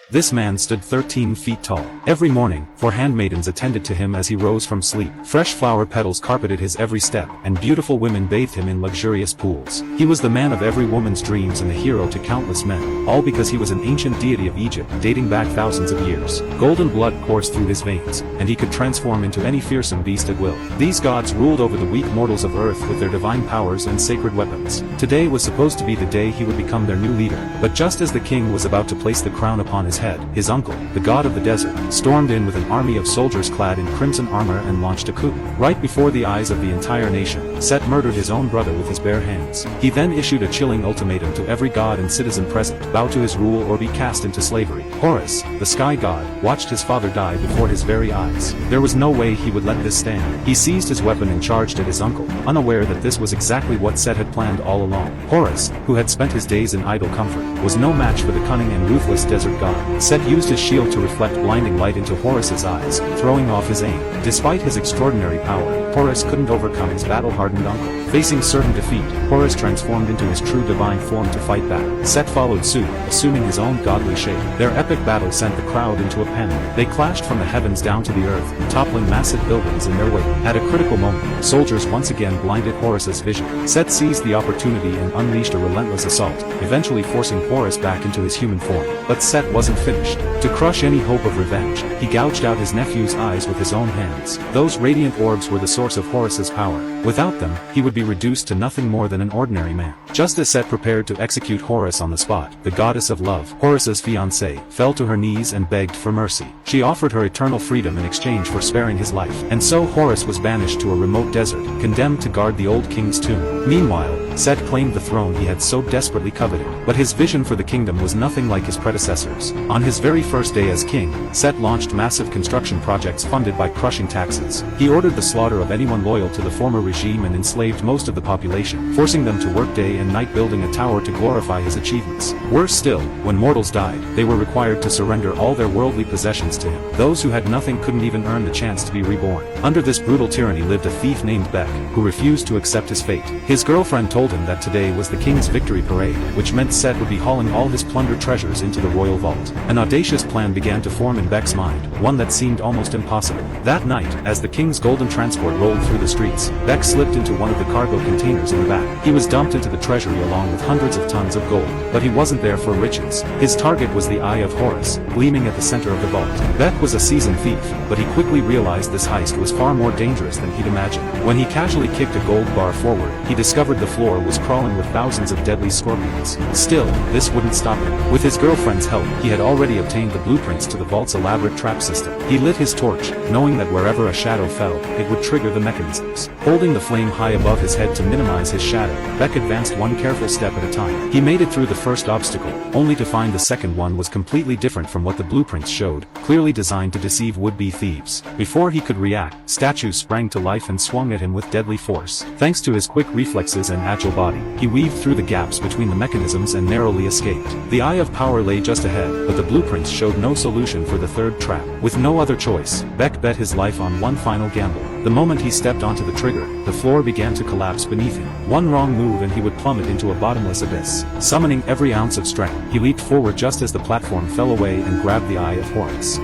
This man stood 13 feet tall. Every morning, 4 handmaidens attended to him as he rose from sleep. Fresh flower petals carpeted his every step, and beautiful women bathed him in luxurious pools. He was the man of every woman's dreams and the hero to countless men, all because he was an ancient deity of Egypt, dating back thousands of years. Golden blood coursed through his veins, and he could transform into any fearsome beast at will. These gods ruled over the weak mortals of Earth with their divine powers and sacred weapons. Today was supposed to be the day he would become their new leader, but just as the king was about to place the crown upon his head, his uncle, the god of the desert, stormed in with an army of soldiers clad in crimson armor and launched a coup. Right before the eyes of the entire nation, Set murdered his own brother with his bare hands. He then issued a chilling ultimatum to every god and citizen present: bow to his rule or be cast into slavery. Horus, the sky god, watched his father die before his very eyes. There was no way he would let this stand. He seized his weapon and charged at his uncle, unaware that this was exactly what Set had planned all along. Horus, who had spent his days in idle comfort, was no match for the cunning and ruthless desert god. Set used his shield to reflect blinding light into Horus's eyes, throwing off his aim. Despite his extraordinary power, Horus couldn't overcome his battle-hardened uncle. Facing certain defeat, Horus transformed into his true divine form to fight back. Set followed suit, assuming his own godly shape. Their epic battle sent the crowd into a panic. They clashed from the heavens down to the earth, toppling massive buildings in their wake. At a critical moment, soldiers once again blinded Horus's vision. Set seized the opportunity and unleashed a relentless assault, eventually forcing Horus back into his human form. But Set wasn't finished. To crush any hope of revenge, he gouged out his nephew's eyes with his own hands. Those radiant orbs were the source of Horus's power. Without them, he would be reduced to nothing more than an ordinary man. Just as Set prepared to execute Horus on the spot, the goddess of love, Horus's fiancée, fell to her knees and begged for mercy. She offered her eternal freedom in exchange for sparing his life. And so Horus was banished to a remote desert, condemned to guard the old king's tomb. Meanwhile, Set claimed the throne he had so desperately coveted. But his vision for the kingdom was nothing like his predecessors. On his very first day as king, Set launched massive construction projects funded by crushing taxes. He ordered the slaughter of anyone loyal to the former regime and enslaved most of the population, forcing them to work day and night building a tower to glorify his achievements. Worse still, when mortals died, they were required to surrender all their worldly possessions to him. Those who had nothing couldn't even earn the chance to be reborn. Under this brutal tyranny lived a thief named Bek, who refused to accept his fate. His girlfriend told him that today was the king's victory parade, which meant Set would be hauling all his plundered treasures into the royal vault. An audacious plan began to form in Bek's mind, one that seemed almost impossible. That night, as the king's golden transport rolled through the streets, Bek slipped into one of the cargo containers in the back. He was dumped into the treasury along with hundreds of tons of gold, but he wasn't there for riches. His target was the Eye of Horus, gleaming at the center of the vault. Bek was a seasoned thief, but he quickly realized this heist was far more dangerous than he'd imagined. When he casually kicked a gold bar forward, he discovered the floor was crawling with thousands of deadly scorpions. Still, this wouldn't stop him. With his girlfriend's help, he had already obtained the blueprints to the vault's elaborate trap system. He lit his torch, knowing that wherever a shadow fell, it would trigger the mechanisms. Holding the flame high above his head to minimize his shadow, Bek advanced one careful step at a time. He made it through the first obstacle, only to find the second one was completely different from what the blueprints showed, clearly designed to deceive would-be thieves. Before he could react, statues sprang to life and swung at him with deadly force. Thanks to his quick reflexes and agile body, he weaved through the gaps between the mechanisms and narrowly escaped. The Eye of Power lay just ahead, but the blueprints showed no solution for the third trap. With no other choice, Bek bet his life on one final gamble. The moment he stepped onto the trigger, the floor began to collapse beneath him. One wrong move and he would plummet into a bottomless abyss. Summoning every ounce of strength, he leaped forward just as the platform fell away and grabbed the Eye of Horus.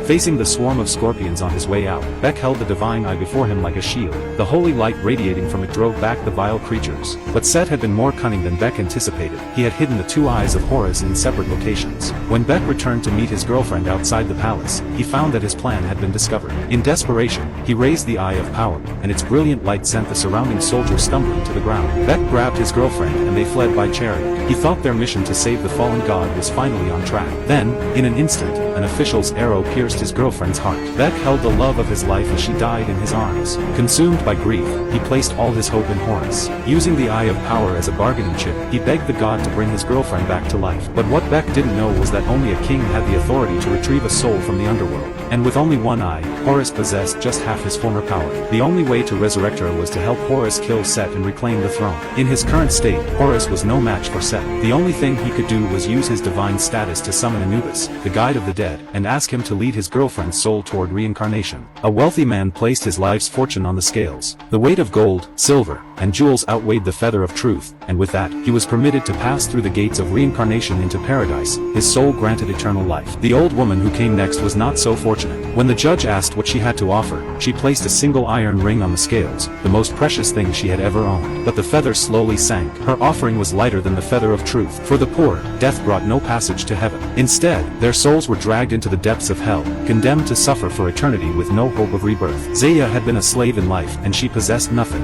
Facing the swarm of scorpions on his way out, Bek held the divine eye before him like a shield. The holy light radiating from it drove back the vile creatures. But Set had been more cunning than Bek anticipated. He had hidden the 2 eyes of Horus in separate locations. When Bek returned to meet his girlfriend outside the palace, he found that his plan had been discovered. In desperation, he raised the Eye of Power, and its brilliant light sent the surrounding soldiers stumbling to the ground. Bek grabbed his girlfriend and they fled by chariot. He thought their mission to save the fallen god was finally on track. Then, in an instant, an official's arrow pierced his girlfriend's heart. Bek held the love of his life as she died in his arms. Consumed by grief, he placed all his hope in Horus. Using the Eye of Power as a bargaining chip, he begged the god to bring his girlfriend back to life. But what Bek didn't know was that only a king had the authority to retrieve a soul from the underworld. And with only one eye, Horus possessed just half his former power. The only way to resurrect her was to help Horus kill Set and reclaim the throne. In his current state, Horus was no match for Set. The only thing he could do was use his divine status to summon Anubis, the guide of the dead, and ask him to lead his girlfriend's soul toward reincarnation. A wealthy man placed his life's fortune on the scales. The weight of gold, silver, and jewels outweighed the feather of truth, and with that, he was permitted to pass through the gates of reincarnation into paradise, his soul granted eternal life. The old woman who came next was not so fortunate. When the judge asked what she had to offer, she placed a single iron ring on the scales, the most precious thing she had ever owned. But the feather slowly sank. Her offering was lighter than the feather of truth. For the poor, death brought no passage to heaven. Instead, their souls were dragged into the depths of hell, condemned to suffer for eternity with no hope of rebirth. Zeya had been a slave in life, and she possessed nothing.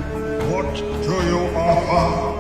What do you offer?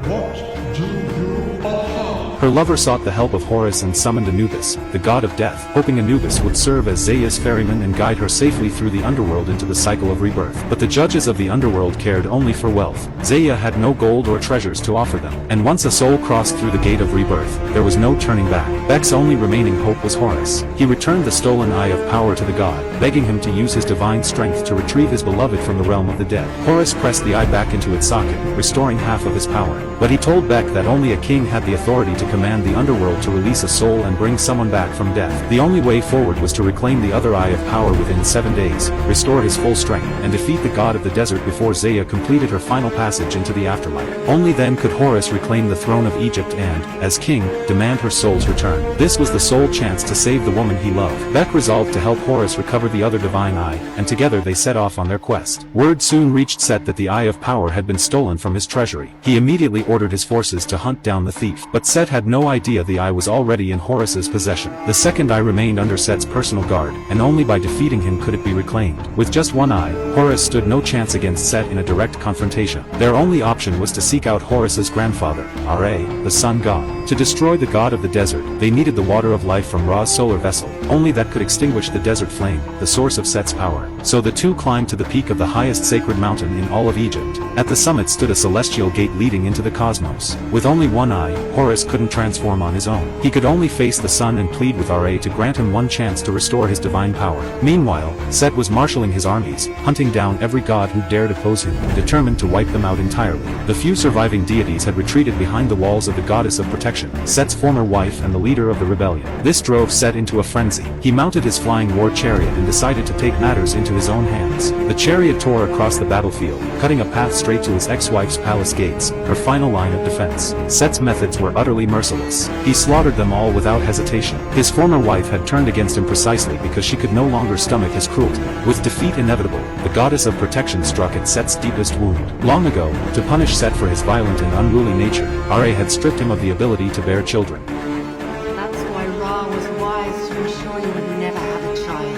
What do you offer? Her lover sought the help of Horus and summoned Anubis, the god of death, hoping Anubis would serve as Zeya's ferryman and guide her safely through the underworld into the cycle of rebirth. But the judges of the underworld cared only for wealth. Zeya had no gold or treasures to offer them, and once a soul crossed through the gate of rebirth, there was no turning back. Bek's only remaining hope was Horus. He returned the stolen eye of power to the god, begging him to use his divine strength to retrieve his beloved from the realm of the dead. Horus pressed the eye back into its socket, restoring half of his power. But he told Bek that only a king had the authority to command the underworld to release a soul and bring someone back from death. The only way forward was to reclaim the other eye of power within 7 days, restore his full strength, and defeat the god of the desert before Zeya completed her final passage into the afterlife. Only then could Horus reclaim the throne of Egypt and, as king, demand her soul's return. This was the sole chance to save the woman he loved. Bek resolved to help Horus recover the other divine eye, and together they set off on their quest. Word soon reached Set that the eye of power had been stolen from his treasury. He immediately ordered his forces to hunt down the thief, but Set had no idea the eye was already in Horus's possession. The second eye remained under Set's personal guard, and only by defeating him could it be reclaimed. With just one eye, Horus stood no chance against Set in a direct confrontation. Their only option was to seek out Horus's grandfather, Ra, the sun god. To destroy the god of the desert, they needed the water of life from Ra's solar vessel, only that could extinguish the desert flame, the source of Set's power. So the two climbed to the peak of the highest sacred mountain in all of Egypt. At the summit stood a celestial gate leading into the cosmos. With only one eye, Horus couldn't transform on his own. He could only face the sun and plead with Ra to grant him one chance to restore his divine power. Meanwhile, Set was marshalling his armies, hunting down every god who dared oppose him, determined to wipe them out entirely. The few surviving deities had retreated behind the walls of the goddess of protection, Set's former wife and the leader of the rebellion. This drove Set into a frenzy. He mounted his flying war chariot and decided to take matters into his own hands. The chariot tore across the battlefield, cutting a path straight to his ex-wife's palace gates, her final line of defense. Set's methods were utterly merciless. He slaughtered them all without hesitation. His former wife had turned against him precisely because she could no longer stomach his cruelty. With defeat inevitable, the goddess of protection struck at Set's deepest wound. Long ago, to punish Set for his violent and unruly nature, Ra had stripped him of the ability to bear children. That's why Ra was wise to ensure you would never have a child.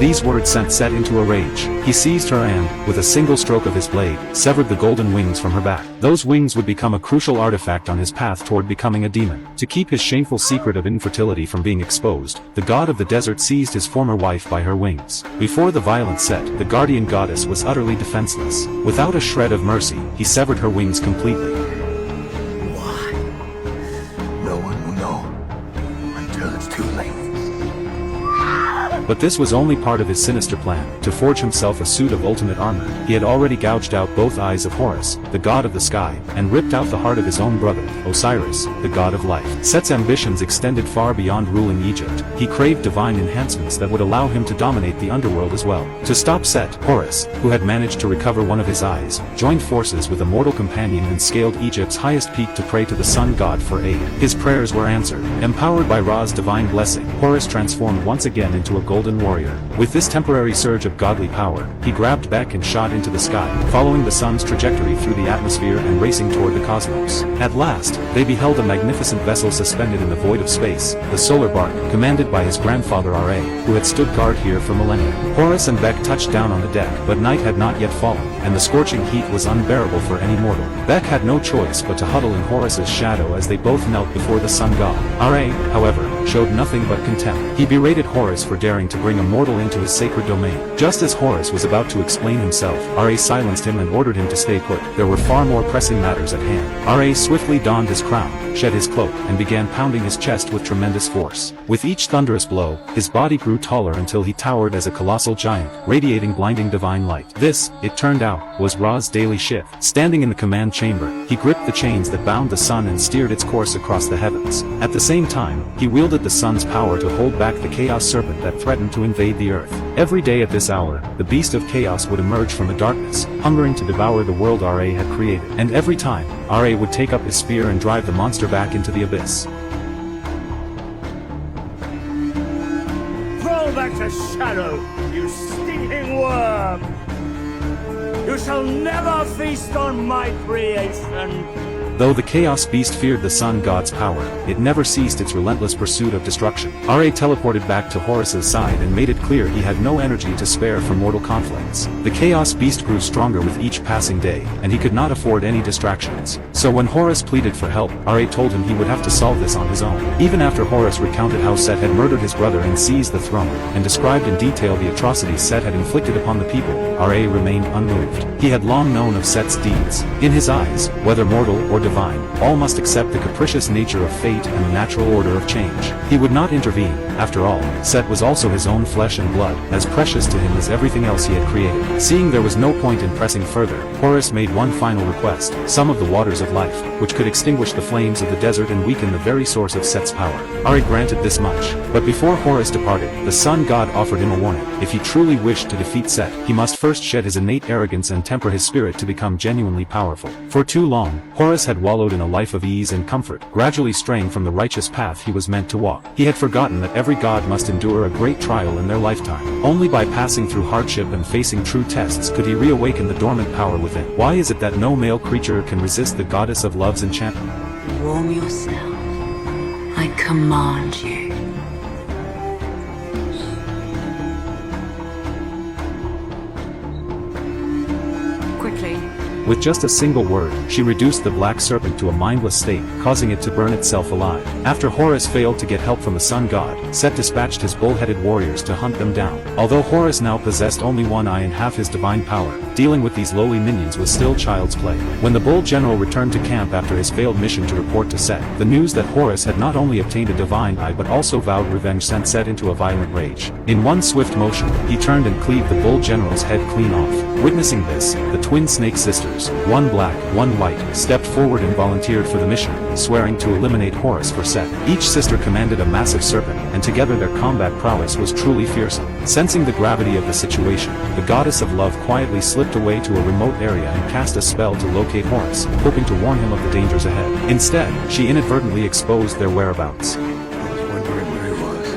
These words sent Set into a rage. He seized her and, with a single stroke of his blade, severed the golden wings from her back. Those wings would become a crucial artifact on his path toward becoming a demon. To keep his shameful secret of infertility from being exposed, the god of the desert seized his former wife by her wings. Before the violent Set, the guardian goddess was utterly defenseless. Without a shred of mercy, he severed her wings completely. Why? No one will know until it's too late. But this was only part of his sinister plan, to forge himself a suit of ultimate armor. He had already gouged out both eyes of Horus, the god of the sky, and ripped out the heart of his own brother, Osiris, the god of life. Set's ambitions extended far beyond ruling Egypt. He craved divine enhancements that would allow him to dominate the underworld as well. To stop Set, Horus, who had managed to recover one of his eyes, joined forces with a mortal companion and scaled Egypt's highest peak to pray to the sun god for aid. His prayers were answered. Empowered by Ra's divine blessing, Horus transformed once again into a golden warrior. With this temporary surge of godly power, he grabbed Bek and shot into the sky, following the sun's trajectory through the atmosphere and racing toward the cosmos. At last, they beheld a magnificent vessel suspended in the void of space, the Solar Bark, commanded by his grandfather Ra, who had stood guard here for millennia. Horus and Bek touched down on the deck, but night had not yet fallen, and the scorching heat was unbearable for any mortal. Bek had no choice but to huddle in Horus's shadow as they both knelt before the sun god. Ra, however, showed nothing but contempt. He berated Horus for daring to bring a mortal into his sacred domain. Just as Horus was about to explain himself, Ra silenced him and ordered him to stay put. There were far more pressing matters at hand. Ra swiftly donned his crown, shed his cloak, and began pounding his chest with tremendous force. With each thunderous blow, his body grew taller until he towered as a colossal giant, radiating blinding divine light. This, it turned out, was Ra's daily shift. Standing in the command chamber, he gripped the chains that bound the sun and steered its course across the heavens. At the same time, he wielded wielded the sun's power to hold back the Chaos Serpent that threatened to invade the earth. Every day at this hour, the Beast of Chaos would emerge from the darkness, hungering to devour the world Ra had created. And every time, Ra would take up his spear and drive the monster back into the abyss. Crawl back to Shadow, you stinking worm! You shall never feast on my creation! Though the Chaos Beast feared the Sun God's power, it never ceased its relentless pursuit of destruction. Ra teleported back to Horus's side and made it clear he had no energy to spare for mortal conflicts. The Chaos Beast grew stronger with each passing day, and he could not afford any distractions. So when Horus pleaded for help, Ra told him he would have to solve this on his own. Even after Horus recounted how Set had murdered his brother and seized the throne, and described in detail the atrocities Set had inflicted upon the people, Ra remained unmoved. He had long known of Set's deeds. In his eyes, whether mortal or divine, all must accept the capricious nature of fate and the natural order of change. He would not intervene. After all, Set was also his own flesh and blood, as precious to him as everything else he had created. Seeing there was no point in pressing further, Horus made one final request: some of the waters of life, which could extinguish the flames of the desert and weaken the very source of Set's power. Ra granted this much. But before Horus departed, the Sun God offered him a warning. If he truly wished to defeat Set, he must first shed his innate arrogance and temper his spirit to become genuinely powerful. For too long, Horus had wallowed in a life of ease and comfort, gradually straying from the righteous path he was meant to walk. He had forgotten that every god must endure a great trial in their lifetime. Only by passing through hardship and facing true tests could he reawaken the dormant power within. Why is it that no male creature can resist the goddess of love's enchantment? Warm yourself. I command you. Quickly. With just a single word, she reduced the black serpent to a mindless state, causing it to burn itself alive. After Horus failed to get help from the Sun God, Set dispatched his bull-headed warriors to hunt them down. Although Horus now possessed only one eye and half his divine power, dealing with these lowly minions was still child's play. When the bull general returned to camp after his failed mission to report to Set, the news that Horus had not only obtained a divine eye but also vowed revenge sent Set into a violent rage. In one swift motion, he turned and cleaved the bull general's head clean off. Witnessing this, the twin snake sisters, one black, one white, stepped forward and volunteered for the mission, swearing to eliminate Horus for Set. Each sister commanded a massive serpent, and together their combat prowess was truly fearsome. Sensing the gravity of the situation, the goddess of love quietly slipped away to a remote area and cast a spell to locate Horus, hoping to warn him of the dangers ahead. Instead, she inadvertently exposed their whereabouts. I was wondering where he was.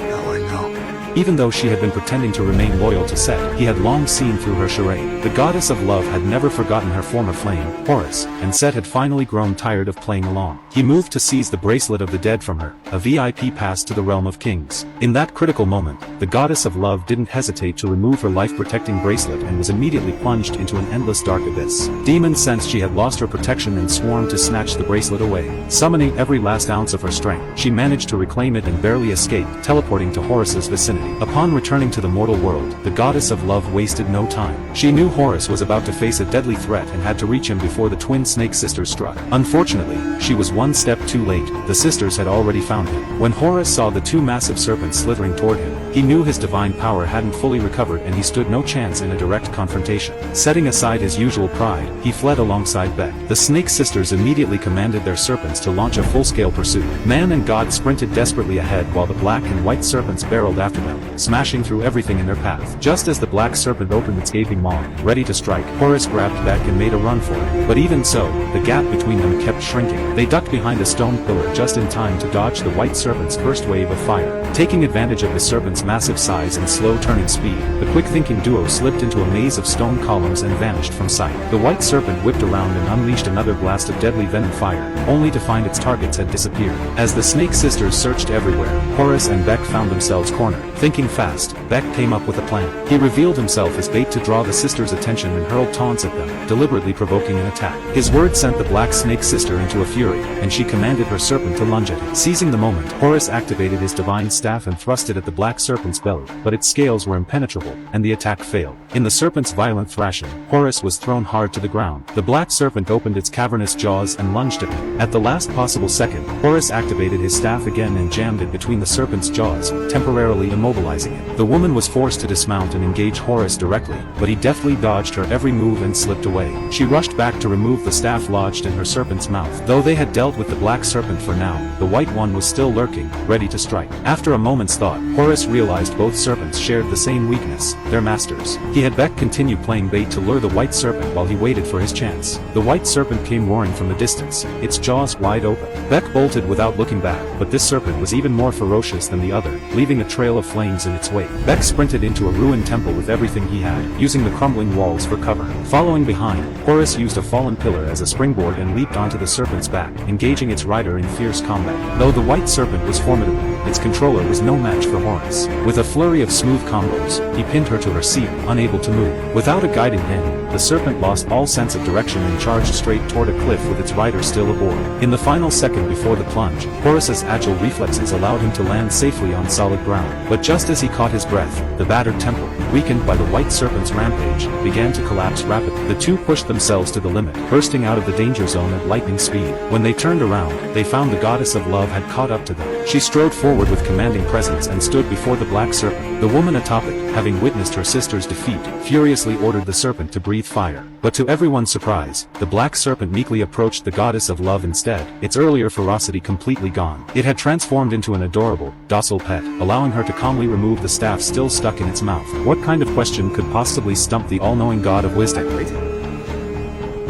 Now I know. Even though she had been pretending to remain loyal to Set, he had long seen through her charade. The goddess of love had never forgotten her former flame, Horus, and Set had finally grown tired of playing along. He moved to seize the bracelet of the dead from her, a VIP pass to the realm of kings. In that critical moment, the goddess of love didn't hesitate to remove her life-protecting bracelet and was immediately plunged into an endless dark abyss. Demons sensed she had lost her protection and swarmed to snatch the bracelet away. Summoning every last ounce of her strength, she managed to reclaim it and barely escaped, teleporting to Horus's vicinity. Upon returning to the mortal world, the goddess of love wasted no time. She knew Horus was about to face a deadly threat and had to reach him before the twin snake sisters struck. Unfortunately, she was one step too late. The sisters had already found him. When Horus saw the two massive serpents slithering toward him, he knew his divine power hadn't fully recovered and he stood no chance in a direct confrontation. Setting aside his usual pride, he fled alongside Beck. The snake sisters immediately commanded their serpents to launch a full-scale pursuit. Man and God sprinted desperately ahead while the black and white serpents barreled after them, smashing through everything in their path. Just as the black serpent opened its gaping maw, ready to strike, Horus grabbed Beck and made a run for it. But even so, the gap between them kept shrinking. They ducked behind a stone pillar just in time to dodge the white serpent's first wave of fire. Taking advantage of the serpent's massive size and slow turning speed, the quick-thinking duo slipped into a maze of stone columns and vanished from sight. The white serpent whipped around and unleashed another blast of deadly venom fire, only to find its targets had disappeared. As the snake sisters searched everywhere, Horus and Beck found themselves cornered. Thinking fast, Beck came up with a plan. He revealed himself as bait to draw the sisters' attention and hurled taunts at them, deliberately provoking an attack. His words sent the black snake sister into a fury, and she commanded her serpent to lunge at him. Seizing the moment, Horus activated his divine staff and thrust it at the black serpent's belly, but its scales were impenetrable, and the attack failed. In the serpent's violent thrashing, Horus was thrown hard to the ground. The black serpent opened its cavernous jaws and lunged at him. At the last possible second, Horus activated his staff again and jammed it between the serpent's jaws, temporarily immobilizing immobilizing it. The woman was forced to dismount and engage Horus directly, but he deftly dodged her every move and slipped away. She rushed back to remove the staff lodged in her serpent's mouth. Though they had dealt with the black serpent for now, the white one was still lurking, ready to strike. After a moment's thought, Horus realized both serpents shared the same weakness, their masters. He had Beck continue playing bait to lure the white serpent while he waited for his chance. The white serpent came roaring from the distance, its jaws wide open. Beck bolted without looking back, but this serpent was even more ferocious than the other, leaving a trail of flames in its wake. Beck sprinted into a ruined temple with everything he had, using the crumbling walls for cover. Following behind, Horus used a fallen pillar as a springboard and leaped onto the serpent's back, engaging its rider in fierce combat. Though the white serpent was formidable, its controller was no match for Horus. With a flurry of smooth combos, he pinned her to her seat, unable to move. Without a guiding hand, the serpent lost all sense of direction and charged straight toward a cliff with its rider still aboard. In the final second before the plunge, Horus's agile reflexes allowed him to land safely on solid ground. But just as he caught his breath, the battered temple, weakened by the white serpent's rampage, began to collapse rapidly. The two pushed themselves to the limit, bursting out of the danger zone at lightning speed. When they turned around, they found the goddess of love had caught up to them. She strode forward with commanding presence and stood before the black serpent. The woman atop it, having witnessed her sister's defeat, furiously ordered the serpent to breathe fire. But to everyone's surprise, the black serpent meekly approached the goddess of love instead, its earlier ferocity completely gone. It had transformed into an adorable, docile pet, allowing her to calmly remove the staff still stuck in its mouth. What kind of question could possibly stump the all-knowing god of wisdom?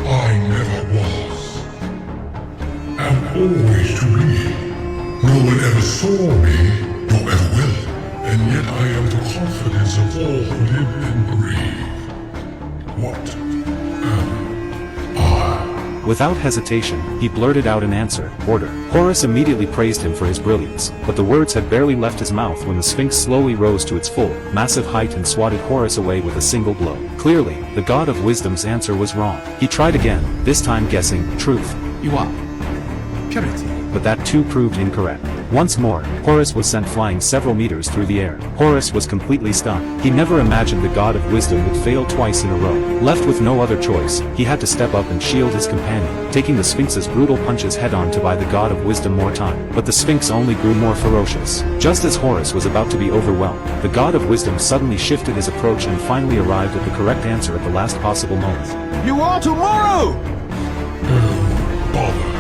I never was, and always to be. No one ever saw me, nor ever will, and yet I am the confidence of all who live and breathe. What am I? Without hesitation, he blurted out an answer, order. Horus immediately praised him for his brilliance, but the words had barely left his mouth when the Sphinx slowly rose to its full, massive height and swatted Horus away with a single blow. Clearly, the god of wisdom's answer was wrong. He tried again, this time guessing, truth. You are. Purity. But that too proved incorrect. Once more, Horus was sent flying several meters through the air. Horus was completely stunned. He never imagined the god of wisdom would fail twice in a row. Left with no other choice, he had to step up and shield his companion, taking the Sphinx's brutal punches head-on to buy the god of wisdom more time. But the Sphinx only grew more ferocious. Just as Horus was about to be overwhelmed, the god of wisdom suddenly shifted his approach and finally arrived at the correct answer at the last possible moment. You are tomorrow! Bother.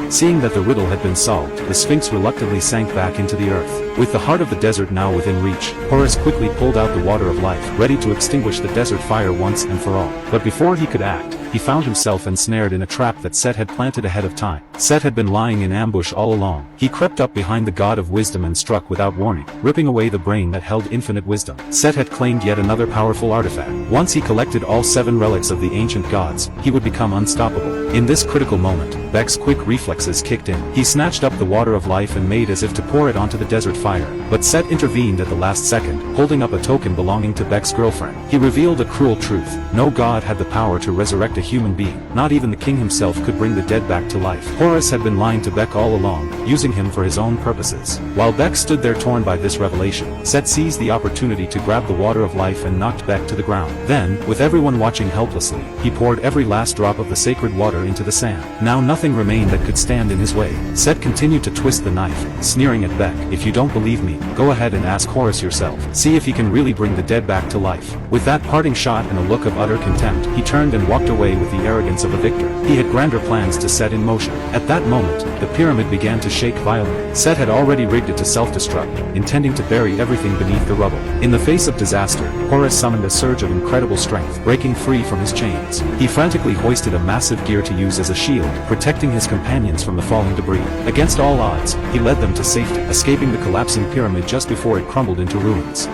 Seeing that the riddle had been solved, the Sphinx reluctantly sank back into the earth. With the heart of the desert now within reach, Horus quickly pulled out the water of life, ready to extinguish the desert fire once and for all. But before he could act, he found himself ensnared in a trap that Set had planted ahead of time. Set had been lying in ambush all along. He crept up behind the god of wisdom and struck without warning, ripping away the brain that held infinite wisdom. Set had claimed yet another powerful artifact. Once he collected all 7 relics of the ancient gods, he would become unstoppable. In this critical moment, Beck's quick reflexes kicked in. He snatched up the water of life and made as if to pour it onto the desert fire. But Set intervened at the last second, holding up a token belonging to Beck's girlfriend. He revealed a cruel truth. No god had the power to resurrect a human being. Not even the king himself could bring the dead back to life. Horus had been lying to Beck all along, using him for his own purposes. While Beck stood there torn by this revelation, Set seized the opportunity to grab the water of life and knocked Beck to the ground. Then, with everyone watching helplessly, he poured every last drop of the sacred water into the sand. Now nothing remained that could stand in his way. Set continued to twist the knife, sneering at Beck. If you don't believe me, go ahead and ask Horus yourself. See if he can really bring the dead back to life. With that parting shot and a look of utter contempt, he turned and walked away with the arrogance of a victor. He had grander plans to set in motion. At that moment, the pyramid began to shake violently. Set had already rigged it to self-destruct, intending to bury everything beneath the rubble. In the face of disaster, Horus summoned a surge of incredible strength, breaking free from his chains. He frantically hoisted a massive gear to use as a shield, protecting his companions from the falling debris. Against all odds, he led them to safety, escaping the collapsing pyramid just before it crumbled into ruins.